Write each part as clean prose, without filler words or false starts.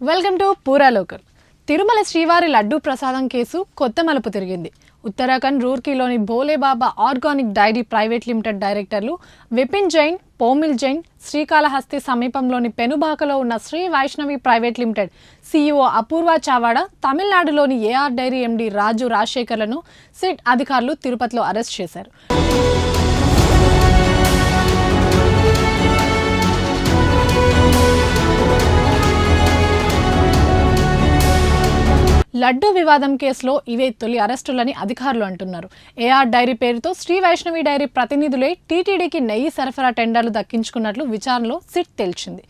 Welcome to Pura local. Tirumala శ్రీవారి laddu prasadam case కొత్త మలుపు తిరిగింది. ఉత్తరాఖండ్ రూర్కీలోని Bholebaba organic dairy private limited డైరెక్టర్లు విపిన్ జైన్, పోమిల్ జైన్, శ్రీకాళహస్తి సమీపంలోని పెనుబాకలో ఉన్న Sri Vaishnavi private limited CEO Apoorva Chavada, తమిళనాడులోని ఏఆర్ డైరీ MD రాజు రాజశేఖర్లను సిట్ అధికారులు తిరుపతిలో అరెస్ట్ చేశారు. లడ్డూ వివాదం కేసులో ఇవే తొలి అరెస్టులని అధికారులు అంటున్నారు. ఏఆర్ డైరీ పేరుతో శ్రీ వైష్ణవి డైరీ ప్రతినిధులే టీటీడీకి నెయ్యి సరఫరా టెండర్లు దక్కించుకున్నట్లు విచారణలో సిట్ తేల్చింది.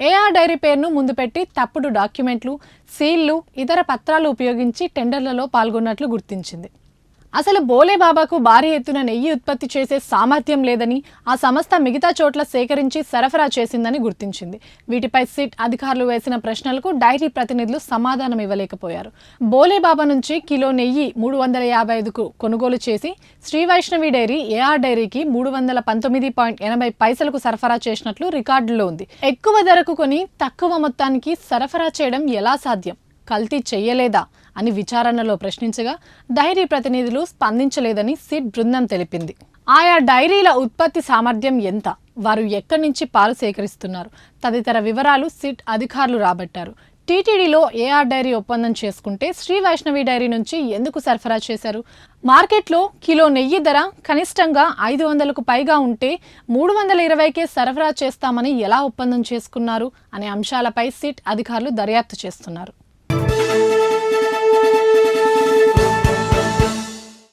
ఏఆర్ డైరీ పేరును ముందు పెట్టి తప్పుడు డాక్యుమెంట్లు, సీళ్లు, ఇతర పత్రాలు ఉపయోగించి టెండర్లలో పాల్గొన్నట్లు గుర్తించింది. అసలు భోలేబాబాకు భారీ ఎత్తున నెయ్యి ఉత్పత్తి చేసే సామర్థ్యం లేదని, ఆ సంస్థ మిగతా చోట్ల సేకరించి సరఫరా చేసిందని గుర్తించింది. వీటిపై సిట్ అధికారులు వేసిన ప్రశ్నలకు డైరీ ప్రతినిధులు సమాధానం ఇవ్వలేకపోయారు. భోలేబాబా నుంచి కిలో నెయ్యి 355కు కొనుగోలు చేసి శ్రీ వైష్ణవి డైరీ ఏఆర్ డైరీకి 319.80 పైసలకు సరఫరా చేసినట్లు రికార్డుల్లో ఉంది. ఎక్కువ ధరకు కొని తక్కువ మొత్తానికి సరఫరా చేయడం ఎలా సాధ్యం? కల్తీ చెయ్యలేదా అని విచారణలో ప్రశ్నించగా డైరీ ప్రతినిధులు స్పందించలేదని సిట్ బృందం తెలిపింది. ఆయా డైరీల ఉత్పత్తి సామర్థ్యం ఎంత, వారు ఎక్కడి నుంచి పాలు సేకరిస్తున్నారు తదితర వివరాలు సిట్ అధికారులు రాబట్టారు. టీటీడీలో ఏఆర్ డైరీ ఒప్పందం చేసుకుంటే శ్రీ వైష్ణవి డైరీ నుంచి ఎందుకు సరఫరా చేశారు? మార్కెట్లో కిలో నెయ్యి ధర కనిష్టంగా 500కు పైగా ఉంటే 320కే సరఫరా చేస్తామని ఎలా ఒప్పందం చేసుకున్నారు అనే అంశాలపై సిట్ అధికారులు దర్యాప్తు చేస్తున్నారు.